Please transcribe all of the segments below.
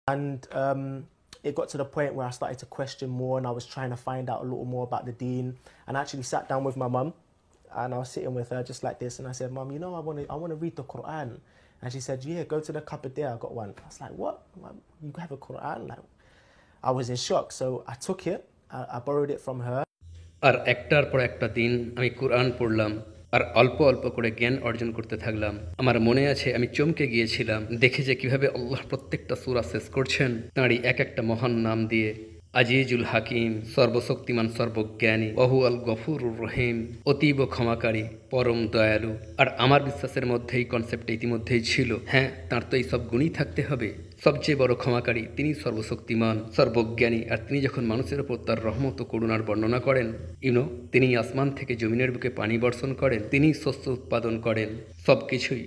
And it got to the point where I started to question more, and I was trying to find out a little more about the deen. And I actually sat down with my mum, and I was sitting with her just like this, and I said, "Mum, you know, I want to read the Quran." And she said, "Yeah, go to the cupboard there. I got one." I was like, "What? Mum, you have a Quran?" Like, I was in shock. So I took it. I borrowed it from her. আর একটার পর একটা দিন আমি কোরআন পড়লাম আর অল্প অল্প করে জ্ঞান অর্জন করতে থাকলাম। আমার মনে আছে আমি চমকে গিয়েছিলাম দেখে যে কিভাবে আল্লাহ প্রত্যেকটা সূরা শেষ করছেন তাঁরই এক একটা মহান নাম দিয়ে। আজিজুল হাকিম, সর্বশক্তিমান সর্বজ্ঞানী, ওহু আল গফুরুর রহিম, অতীব ক্ষমাকারী, পরম দয়ালু। আর আমার বিশ্বাসের মধ্যে এই কনসেপ্টটা ইতিমধ্যেই ছিল, হ্যাঁ তাঁর তো এই সব গুণই থাকতে হবে। সবচেয়ে বড় ক্ষমাকারী তিনি, সর্বশক্তিমান সর্বজ্ঞানী। আর তিনি যখন মানুষের ওপর তার রহমত ও করুণার বর্ণনা করেন, তিনি আসমান থেকে জমিনের বুকে পানি বর্ষণ করেন, তিনি শস্য উৎপাদন করেন, সব কিছুই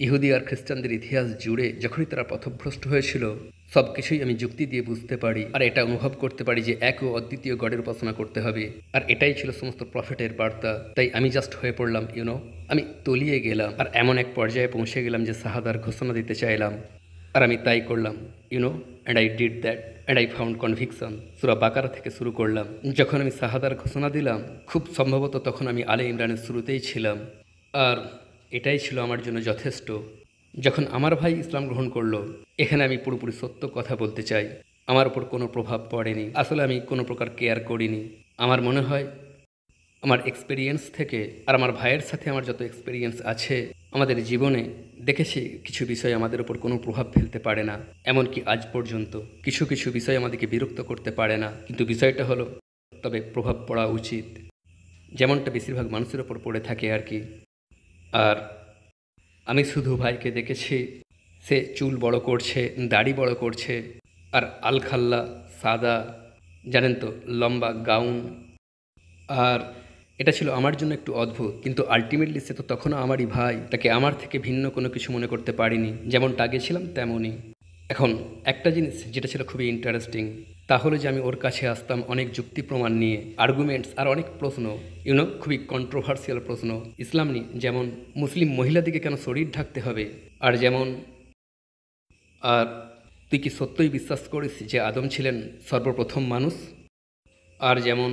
ইহুদি আর খ্রিস্টানদের ইতিহাস জুড়ে যখনই তারা পথভ্রষ্ট হয়েছিল সব কিছুই আমি যুক্তি দিয়ে বুঝতে পারি আর এটা অনুভব করতে পারি যে এক ও অদ্বিতীয় গডের উপাসনা করতে হবে। আর এটাই ছিল সমস্ত প্রফেটের বার্তা। তাই আমি জাস্ট হয়ে পড়লাম, আমি তলিয়ে গেলাম আর এমন এক পর্যায়ে পৌঁছে গেলাম যে শাহাদার ঘোষণা দিতে চাইলাম। আর আমি তাই করলাম, and I did that and I found conviction. সূরা বাকারা থেকে শুরু করলাম। যখন আমি শাহাদার ঘোষণা দিলাম, খুব সম্ভবত তখন আমি আলে ইমরানের শুরুতেই ছিলাম। আর এটাই ছিল আমার জন্য যথেষ্ট। যখন আমার ভাই ইসলাম গ্রহণ করলো, এখানে আমি পুরোপুরি সত্য কথা বলতে চাই, আমার ওপর কোনো প্রভাব পড়েনি। আসলে আমি কোনো প্রকার কেয়ার করিনি। আমার মনে হয় আমার এক্সপেরিয়েন্স থেকে আর আমার ভাইয়ের সাথে আমার যত এক্সপেরিয়েন্স আছে আমাদের জীবনে, দেখেছি কিছু বিষয় আমাদের ওপর কোনো প্রভাব ফেলতে পারে না। এমনকি আজ পর্যন্ত কিছু কিছু বিষয় আমাদেরকে বিরক্ত করতে পারে না, কিন্তু বিষয়টা হলো তবে প্রভাব পড়া উচিত, যেমনটা বেশিরভাগ মানুষের ওপর পড়ে থাকে আর কি। আর আমি শুধু ভাইকে দেখেছি, সে চুল বড় করছে, দাড়ি বড় করছে, আর আলখাল্লা সাদা, জানেন তো, লম্বা গাউন। আর এটা ছিল আমার জন্য একটু অদ্ভুত, কিন্তু আলটিমেটলি সে তো তখনও আমারই ভাই, তাকে আমার থেকে ভিন্ন কোনো কিছু মনে করতে পারিনি, যেমনটা আগে ছিলাম তেমনই। এখন একটা জিনিস যেটা ছিল খুবই ইন্টারেস্টিং, তা হলো যে আমি ওর কাছে আসতাম অনেক যুক্তি প্রমাণ নিয়ে, আর্গুমেন্টস আর অনেক প্রশ্ন, খুবই কন্ট্রোভার্সিয়াল প্রশ্ন ইসলাম নিয়ে, যেমন মুসলিম মহিলাদিকে কেন শরীর ঢাকতে হবে, আর যেমন আর তুই কি সত্যই বিশ্বাস করিস যে আদম ছিলেন সর্বপ্রথম মানুষ, আর যেমন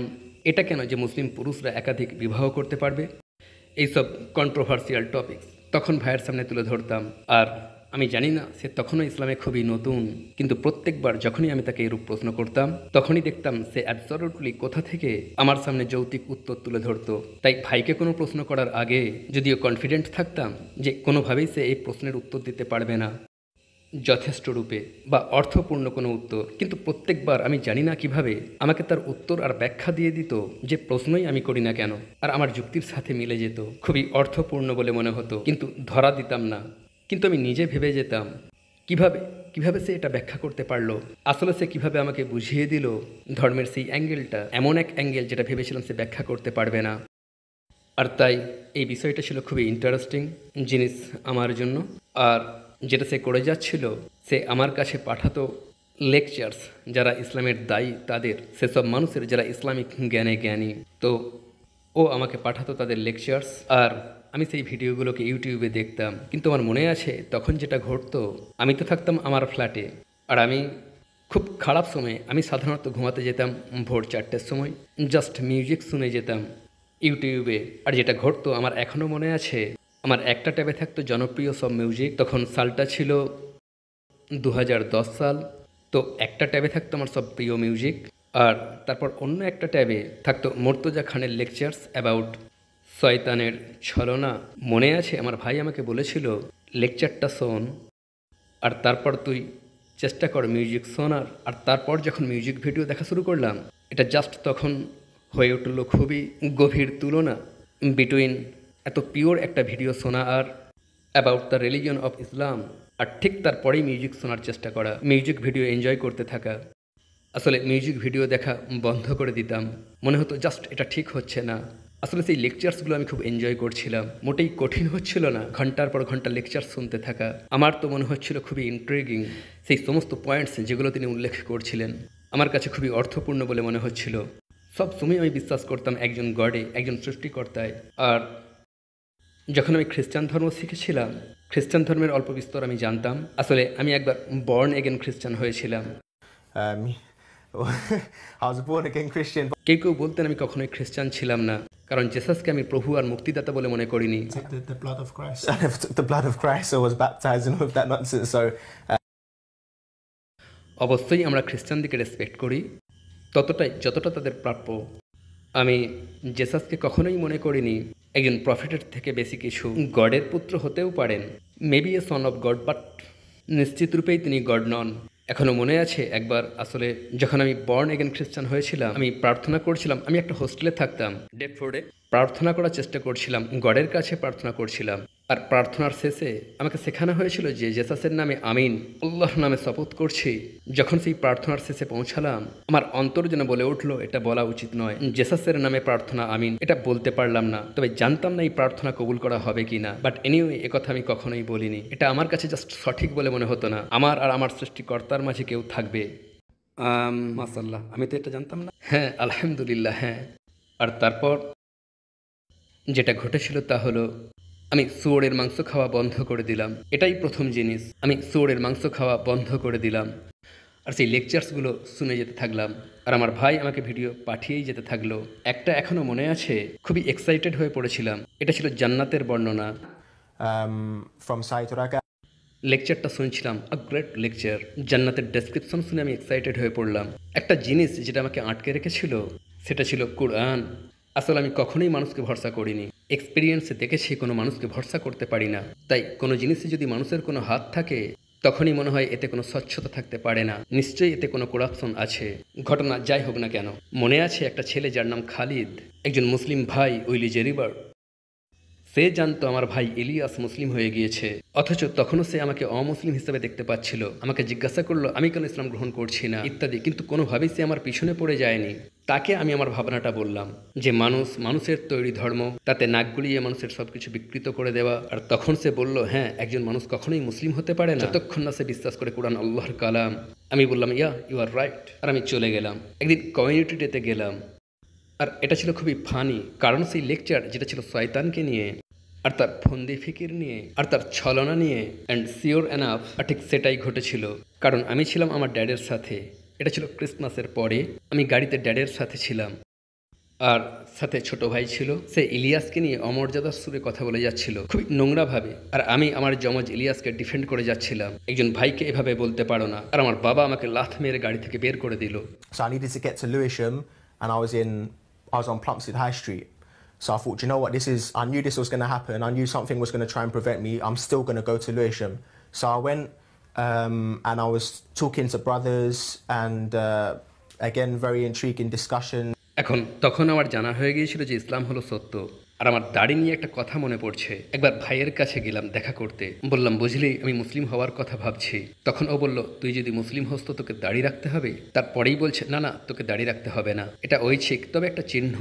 এটা কেন যে মুসলিম পুরুষরা একাধিক বিবাহ করতে পারবে। এইসব কন্ট্রোভার্সিয়াল টপিকস তখন ভাইয়ের সামনে তুলে ধরতাম। আর আমি জানি না সে তখনও ইসলামে খুবই নতুন, কিন্তু প্রত্যেকবার যখনই আমি তাকে এরূপ প্রশ্ন করতাম তখনই দেখতাম সে অ্যাবসলিউটলি কোথা থেকে আমার সামনে যৌক্তিক উত্তর তুলে ধরতো। তাই ভাইকে কোনো প্রশ্ন করার আগে যদিও কনফিডেন্ট থাকতাম যে কোনোভাবেই সে এই প্রশ্নের উত্তর দিতে পারবে না যথেষ্ট রূপে বা অর্থপূর্ণ কোনো উত্তর, কিন্তু প্রত্যেকবার আমি জানি না কিভাবে আমাকে তার উত্তর আর ব্যাখ্যা দিয়ে দিত, যে প্রশ্নই আমি করি না কেন, আর আমার যুক্তির সাথে মিলে যেত, খুবই অর্থপূর্ণ বলে মনে হতো, কিন্তু ধরা দিতাম না। কিন্তু আমি নিজে ভেবে যেতাম কিভাবে কিভাবে সে এটা ব্যাখ্যা করতে পারলো, আসলে সে কিভাবে আমাকে বুঝিয়ে দিল ধর্মের সেই অ্যাঙ্গেলটা, এমন এক অ্যাঙ্গেল যেটা ভেবেছিলাম সে ব্যাখ্যা করতে পারবে না। আর তাই এই বিষয়টা ছিল খুবই ইন্টারেস্টিং জিনিস আমার জন্য। আর যেটা সে করে যাচ্ছিল, সে আমার কাছে পাঠাতো লেকচার্স, যারা ইসলামের দায়ী তাদের, সেসব মানুষের যারা ইসলামিক জ্ঞানে জ্ঞানী, তো ও আমাকে পাঠাতো তাদের লেকচার্স, আর আমি সেই ভিডিওগুলোকে ইউটিউবে দেখতাম। কিন্তু আমার মনে আছে তখন যেটা ঘটতো, আমি তো থাকতাম আমার ফ্ল্যাটে, আর আমি খুব খারাপ সময়ে আমি সাধারণত ঘুমাতে যেতাম ভোর 4টের সময়, জাস্ট মিউজিক শুনে যেতাম ইউটিউবে। আর যেটা ঘটতো আমার এখনও মনে আছে, আমার একটা ট্যাবে থাকতো জনপ্রিয় সব মিউজিক, তখন সালটা ছিল 2010 সাল। তো একটা ট্যাবে থাকতো আমার সব প্রিয় মিউজিক, আর তারপর অন্য একটা ট্যাবে থাকতো মুর্তজা খানের লেকচার্স অ্যাবাউট শয়তানের ছলনা। মনে আছে আমার ভাই আমাকে বলেছিল লেকচারটা শোন, আর তারপর তুই চেষ্টা কর মিউজিক শোনার। আর তারপর যখন মিউজিক ভিডিও দেখা শুরু করলাম, এটা জাস্ট তখন হয়ে উঠল খুবই গভীর তুলনা বিটুইন এত পিওর একটা ভিডিও শোনা আর about the religion of Islam, আর ঠিক তারপরেই মিউজিক শোনার চেষ্টা করা, মিউজিক ভিডিও এনজয় করতে থাকা। আসলে মিউজিক ভিডিও দেখা বন্ধ করে দিতাম, মনে হতো জাস্ট এটা ঠিক হচ্ছে না। আসলে সেই লেকচার্সগুলো আমি খুব এনজয় করছিলাম, মোটেই কঠিন হচ্ছিল না ঘন্টার পর ঘন্টা লেকচার শুনতে থাকা। আমার তো মনে হচ্ছিল খুবই ইন্ট্রিগিং, সেই সমস্ত পয়েন্টস যেগুলো তিনি উল্লেখ করছিলেন আমার কাছে খুবই অর্থপূর্ণ বলে মনে হচ্ছিল। সব সময় আমি বিশ্বাস করতাম একজন গডে, একজন সৃষ্টিকর্তায়। আর যখন আমি খ্রিস্টান ধর্ম শিখেছিলাম খ্রিস্টান ধর্মের অল্প বিস্তর আমি জানতাম। আসলে আমি একবার বর্ন এগেন খ্রিস্টান হয়েছিলাম। Um, I was a born again Christian. কেউ কেউ বলতেন আমি কখনোই খ্রিস্টান ছিলাম না, কারণ জেসাসকে আমি প্রভু আর মুক্তিদাতা বলে মনে করিনি। The blood of Christ. I never took the blood of Christ or was baptized and all of that nonsense. So অবশ্যই আমরা খ্রিস্টানদেরকে রেসপেক্ট করি, ততটাই যতটা তাদের প্রাপ্য। আমি জেসাসকে কখনোই মনে করিনি একজন প্রফেটের থেকে বেশি কিছু। গডের পুত্র হতেও পারেন, maybe A son of god, but নিশ্চিত রূপেই তিনি গড নন। এখনও মনে আছে একবার, আসলে যখন আমি বর্ন এগেন খ্রিস্টান হয়েছিলাম, আমি প্রার্থনা করছিলাম। আমি একটা হোস্টেলে থাকতাম ডেপফোর্ডে। প্রার্থনা করার চেষ্টা করছিলাম, গডের কাছে প্রার্থনা করছিলাম। আর প্রার্থনার শেষে আমাকে শেখানো হয়েছিল যে জেসাসের নামে আমিন, আল্লাহর নামে শপথ করছি। যখন সেই প্রার্থনার শেষে পৌঁছালাম, আমার অন্তর যেন বলে উঠলো এটা বলা উচিত নয়, জেসাসের নামে প্রার্থনা আমিন, এটা বলতে পারলাম না। তবে জানতাম না এই প্রার্থনা কবুল করা হবে কি না, বাট এনিওয়ে একথা আমি কখনোই বলিনি। এটা আমার কাছে জাস্ট সঠিক বলে মনে হতো না। আমার আর আমার সৃষ্টিকর্তার মাঝে কেউ থাকবে। মাশাআল্লাহ, আমি তো এটা জানতাম না। হ্যাঁ, আলহামদুলিল্লাহ, হ্যাঁ। আর তারপর যেটা ঘটেছিল তা হলো আমি শুয়োরের মাংস খাওয়া বন্ধ করে দিলাম। এটাই প্রথম জিনিস, আমি শুয়োরের মাংস খাওয়া বন্ধ করে দিলাম। আর সেই লেকচার্সগুলো শুনে যেতে থাকলাম, আর আমার ভাই আমাকে ভিডিও পাঠিয়েই যেতে থাকলো। একটা এখনও মনে আছে, খুবই এক্সাইটেড হয়ে পড়েছিলাম। এটা ছিল জান্নাতের বর্ণনা। from Saituraga. লেকচারটা শুনছিলাম, আ গ্রেট লেকচার। জান্নাতের ডেসক্রিপশন শুনে আমি এক্সাইটেড হয়ে পড়লাম। একটা জিনিস যেটা আমাকে আটকে রেখেছিল সেটা ছিল কোরআন। আসলে আমি কখনোই মানুষকে ভরসা করিনি। এক্সপিরিয়েন্সে দেখেছি কোনো মানুষকে ভরসা করতে পারি না। তাই কোনো জিনিসে যদি মানুষের কোনো হাত থাকে, তখনই মনে হয় এতে কোনো স্বচ্ছতা থাকতে পারে না, নিশ্চয়ই এতে কোনো করাপশন আছে। ঘটনা যাই হোক না কেন, মনে আছে একটা ছেলে যার নাম খালিদ, একজন মুসলিম ভাই, উইলি জেরিবার। সে জানতো আমার ভাই ইলিয়াস মুসলিম হয়ে গিয়েছে, অথচ তখনও সে আমাকে অমুসলিম হিসেবে দেখতে পাচ্ছিল। আমাকে জিজ্ঞাসা করলো আমি কেন ইসলাম গ্রহণ করছি না ইত্যাদি, কিন্তু কোনোভাবেই সে আমার পিছনে পড়ে যায়নি। তাকে আমি আমার ভাবনাটা বললাম যে মানুষের তৈরি ধর্ম, তাতে নাক গুলিয়ে মানুষের সবকিছু বিকৃত করে দেওয়া। আর তখন সে বলল, হ্যাঁ, একজন মানুষ কখনোই মুসলিম হতে পারে না যতক্ষণ না সে বিশ্বাস করে কোরআন আল্লাহর কালাম। আমি বললাম ইয়া, ইউ আর রাইট। আর আমি চলে গেলাম। একদিন কমিউনিটি ডেতে গেলাম, আর এটা ছিল খুবই ফানি, কারণ সেই লেকচার যেটা ছিল শয়তানকে নিয়ে, আর তার ফন্দি ফিকির নিয়ে, আর তার ছলনা নিয়ে। অ্যান্ড সিওর এনাফ ঠিক সেটাই ঘটেছিল, কারণ আমি ছিলাম আমার ড্যাডের সাথে। এটা ছিল ক্রিসমাসের পরে, আমি গাড়িতে ড্যাডের সাথে ছিলাম, আর সাথে ছোট ভাই ছিল। সে ইলিয়াসকে নিয়ে অমর্যাদার সুরে কথা বলে যাচ্ছিল, খুবই নোংরাভাবে। আর আমি আমার যমজ ইলিয়াসকে ডিফেন্ড করে যাচ্ছিলাম, একজন ভাইকে এভাবে বলতে পারো না। আর আমার বাবা আমাকে লাথ মেরে গাড়ি থেকে বের করে দিল। So I needed to get to Lewisham, and I was on Plumstead High Street. So I thought, you know what, I knew this was going to happen. I knew something was going to try and prevent me. I'm still going to go to Lewisham. So I went, and I was talking to brothers, and again, very intriguing discussion. তখন আমার জানা হয়ে গিয়েছিল যে ইসলাম হলো সত্য। আর আমার দাড়ি নিয়ে একটা কথা মনে পড়ছে। একবার ভাইয়ের কাছে গেলাম দেখা করতে, বললাম বুঝলি আমি মুসলিম হওয়ার কথা ভাবছি। তখন ও বলল, তুই যদি মুসলিম হোস তো তোকে দাড়ি রাখতে হবে। তারপরেই বলছে, না না, তোকে দাড়ি রাখতে হবে না, এটা ঐচ্ছিক, তবে একটা চিহ্ন।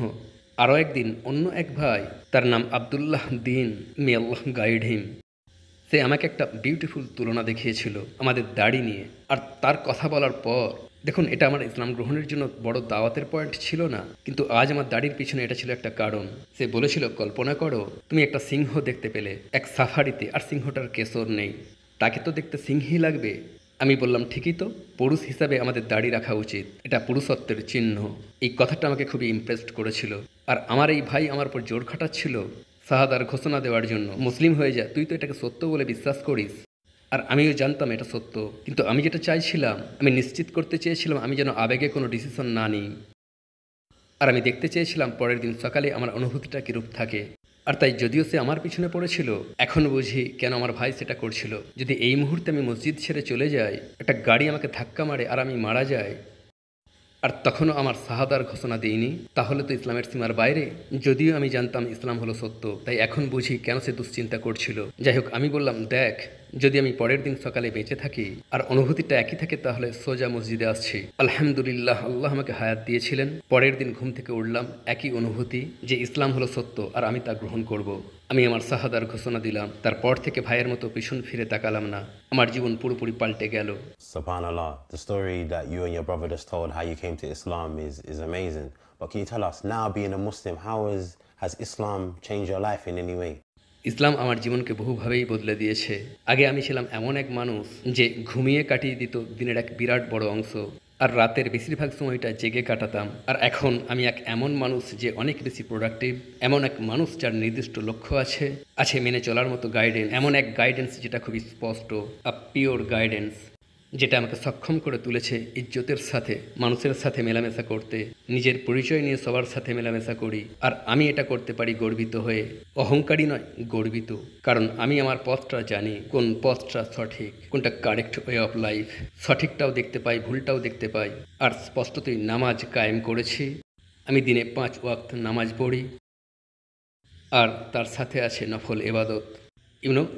আরও একদিন অন্য এক ভাই, তার নাম আব্দুল্লাহ দিন, মে আল্লাহ গাইড হিম, সে আমাকে একটা বিউটিফুল তুলনা দেখিয়েছিল আমাদের দাড়ি নিয়ে। আর তার কথা বলার পর, দেখুন, এটা আমার ইসলাম গ্রহণের জন্য বড় দাওয়াতের পয়েন্ট ছিল না, কিন্তু আজ আমার দাড়ির পিছনে এটা ছিল একটা কারণ। সে বলেছিল, কল্পনা করো তুমি একটা সিংহ দেখতে পেলে এক সাফারিতে, আর সিংহটার কেশর নেই, তাকে তো দেখতে সিংহই লাগবে। আমি বললাম, ঠিকই তো, পুরুষ হিসাবে আমাদের দাড়ি রাখা উচিত, এটা পুরুষত্বের চিহ্ন। এই কথাটা আমাকে খুবই ইমপ্রেসড করেছিল। আর আমার এই ভাই আমার উপর জোর খাটাচ্ছিল শাহাদার ঘোষণা দেওয়ার জন্য, মুসলিম হয়ে যা, তুই তো এটাকে সত্য বলে বিশ্বাস করিস। আর আমিও জানতাম এটা সত্য, কিন্তু আমি যেটা চাইছিলাম, আমি নিশ্চিত করতে চেয়েছিলাম আমি যেন আবেগে কোনো ডিসিশন না নিই। আর আমি দেখতে চেয়েছিলাম পরের দিন সকালে আমার অনুভূতিটা কীরূপ থাকে। আর তাই যদিও সে আমার পিছনে পড়েছিল, এখন বুঝি কেন আমার ভাই সেটা করছিল। যদি এই মুহূর্তে আমি মসজিদ ছেড়ে চলে যাই, একটা গাড়ি আমাকে ধাক্কা মারে আর আমি মারা যাই, আর তখনও আমার শাহাদার ঘোষণা দিইনি, তাহলে তো ইসলামের সীমার বাইরে। যদিও আমি জানতাম ইসলাম হলো সত্য, তাই এখন বুঝি কেন সে দুশ্চিন্তা করছিল। যাই হোক, আমি বললাম, দেখ, যদি আমি পরের দিন সকালে বেঁচে থাকি আর অনুভূতিটা একই থাকে, তাহলে সোজা মসজিদে আসছি। আলহামদুলিল্লাহ, আল্লাহ আমাকে হায়াত দিয়েছিলেন। পরের দিন ঘুম থেকে উঠলাম, একই অনুভূতি যে ইসলাম হলো সত্য আর আমি তা গ্রহণ করব। আমি আমার শাহাদার ঘোষণা দিলাম। তারপর থেকে ভাইয়ের মতো পিছন ফিরে তাকালাম না। আমার জীবন পুরোপুরি পাল্টে গেল। Subhanallah, the story that you and your brother just told, how you came to Islam, is amazing. But can you tell us, now being a Muslim, has Islam changed your life in any way? ইসলাম আমার জীবনকে বহুভাবেই বদলে দিয়েছে। আগে আমি ছিলাম এমন এক মানুষ যে ঘুমিয়ে কাটিয়ে দিত দিনের এক বিরাট বড় অংশ, আর রাতের বেশিরভাগ সময়টা জেগে কাটাতাম। আর এখন আমি এক এমন মানুষ যে অনেক বেশি প্রোডাক্টিভ, এমন এক মানুষ যার নির্দিষ্ট লক্ষ্য আছে মেনে চলার মতো গাইডেন্স, এমন এক গাইডেন্স যেটা খুবই স্পষ্ট, আ পিওর গাইডেন্স, যেটা আমাকে সক্ষম করে তুলেছে ইজ্জতের সাথে মানুষের সাথে মেলামেশা করতে, নিজের পরিচয় নিয়ে সবার সাথে মেলামেশা করি। আর আমি এটা করতে পারি গর্বিত হয়ে, অহংকারী নয়, গর্বিত। কারণ আমি আমার পথটা জানি, কোন পথটা সঠিক, কোনটা কারেক্ট ওয়ে অফ লাইফ। সঠিকটাও দেখতে পাই, ভুলটাও দেখতে পাই। আর স্পষ্টতই নামাজ কায়েম করেছি। আমি দিনে 5 ওয়াক্ত নামাজ পড়ি, আর তার সাথে আছে নফল এবাদত,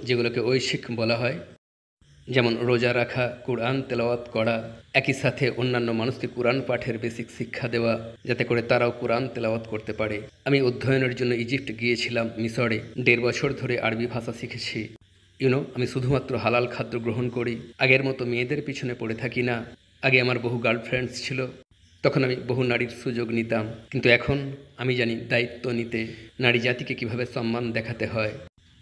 যেগুলোকে ঐশিক বলা হয়, যেমন রোজা রাখা, কুরআন তেলাওয়াত করা, একই সাথে অন্যান্য মানুষকে কুরআন পাঠের বেসিক শিক্ষা দেওয়া, যাতে করে তারাও কুরআন তেলাওয়াত করতে পারে। আমি অধ্যয়নের জন্য ইজিপ্ট গিয়েছিলাম, মিশরে 1.5 বছর ধরে আরবি ভাষা শিখেছি। আমি শুধুমাত্র হালাল খাদ্য গ্রহণ করি। আগের মতো মেয়েদের পিছনে পড়ে থাকি না। আগে আমার বহু গার্লফ্রেন্ডস ছিল, তখন আমি বহু নারীর সুযোগ নিতাম। কিন্তু এখন আমি জানি দায়িত্ব নিতে, নারী জাতিকে কিভাবে সম্মান দেখাতে হয়,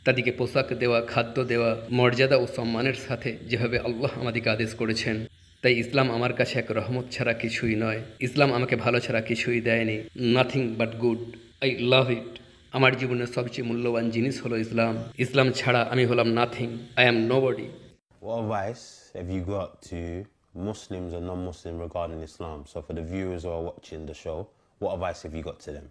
তাদেরকে পোশাক দেওয়া, খাদ্য দেওয়া, মর্যাদা ও সম্মানের সাথে, যেভাবে আল্লাহ আমাদেরকে আদেশ করেছেন। তাই ইসলাম আমার কাছে এক রহমত ছাড়া কিছুই নয়। ইসলাম আমাকে ভালো ছাড়া কিছুই দেয়নি। Nothing but good. I love it. আমার জীবনের সবচেয়ে মূল্যবান জিনিস হলো ইসলাম। ইসলাম ছাড়া আমি হলাম nothing. I am nobody. What advice have you got to Muslims and non-Muslim regarding Islam? So for the viewers who are watching the show, what advice have you got to them?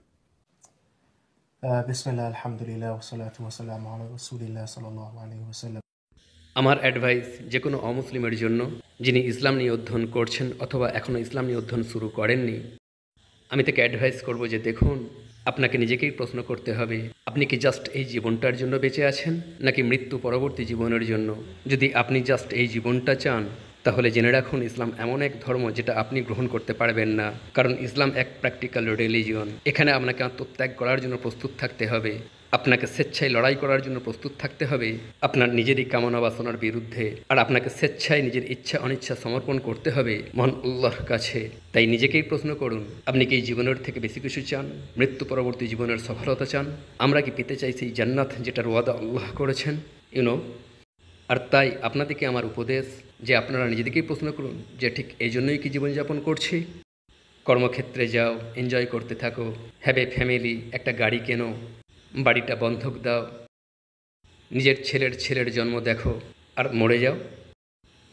Bismillah, alhamdulillah, wa salatu wa salamu ala rasulillah sallallahu alayhi wa sallam. আমার advice যে কোনো অমুসলিমের জন্য, যিনি ইসলাম নিয়ে অধ্যয়ন করছেন অথবা এখনও ইসলাম নিয়ে অধ্যয়ন শুরু করেননি, আমি তাকে অ্যাডভাইস করব যে দেখুন, আপনাকে নিজেকেই প্রশ্ন করতে হবে, আপনি কি জাস্ট এই জীবনটার জন্য বেঁচে আছেন, নাকি মৃত্যু পরবর্তী জীবনের জন্য? যদি আপনি জাস্ট এই জীবনটা চান, তাহলে জেনে রাখুন ইসলাম এমন এক ধর্ম যেটা আপনি গ্রহণ করতে পারবেন না। কারণ ইসলাম এক প্র্যাকটিক্যাল রিলিজিয়ন। এখানে আপনাকে আত্মত্যাগ করার জন্য প্রস্তুত থাকতে হবে, আপনাকে স্বেচ্ছায় লড়াই করার জন্য প্রস্তুত থাকতে হবে আপনার নিজেরই কামনা বাসনার বিরুদ্ধে, আর আপনাকে স্বেচ্ছায় নিজের ইচ্ছা অনিচ্ছা সমর্পণ করতে হবে মহান আল্লাহর কাছে। তাই নিজেকেই প্রশ্ন করুন, আপনি কি এই জীবনের থেকে বেশি কিছু চান? মৃত্যু পরবর্তী জীবনের সফলতা চান? আমরা কি পেতে চাই সেই জান্নাত যেটার ওয়াদা আল্লাহ করেছেন? আর তাই আপনাদেরকে আমার উপদেশ যে আপনারা নিজেদেরকেই প্রশ্ন করুন যে ঠিক এই জন্যই কি জীবনযাপন করছি? কর্মক্ষেত্রে যাও, এনজয় করতে থাকো, হ্যাভ এ ফ্যামিলি, একটা গাড়ি কেনো, বাড়িটা বন্ধক দাও, নিজের ছেলের জন্ম দেখো, আর মরে যাও।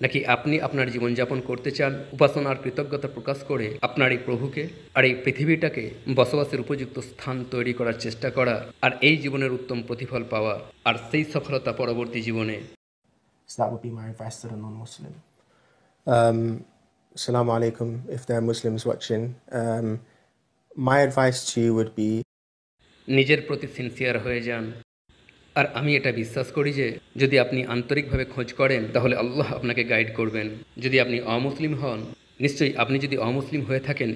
নাকি আপনি আপনার জীবনযাপন করতে চান উপাসনা আর কৃতজ্ঞতা প্রকাশ করে আপনার এই প্রভুকে আর এই পৃথিবীটাকে বসবাসের উপযুক্ত স্থান তৈরি করার চেষ্টা করা, আর এই জীবনের উত্তম প্রতিফল পাওয়া, আর সেই সফলতা পরবর্তী জীবনে? So that would be my advice to the non-Muslim. Assalamu alaikum, if there are Muslims watching. My advice to you would be, নিজের প্রতি সিনসিয়ার হয়ে যান। আর আমি এটা বিশ্বাস করি যে যদি আপনি আন্তরিকভাবে খোঁজ করেন, তাহলে আল্লাহ আপনাকে গাইড করবেন। যদি আপনি অমুসলিম হন, নিশ্চয়ই আপনি যদি অমুসলিম হয়ে থাকেন,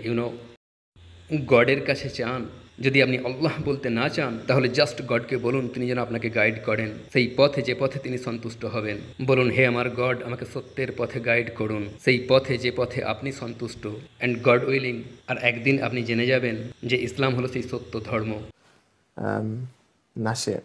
গডের কাছে চান। যদি আপনি আল্লাহ বলতে না চান, তাহলে জাস্ট গডকে বলুন তিনি যেন আপনাকে গাইড করেন সেই পথে, যে পথে তিনি সন্তুষ্ট হবেন। বলুন, হে আমার গড, আমাকে সত্যের পথে গাইড করুন, সেই পথে যে পথে আপনি সন্তুষ্ট, অ্যান্ড গড উইলিং। আর একদিন আপনি জেনে যাবেন যে ইসলাম হলো সেই সত্য ধর্ম। that's it.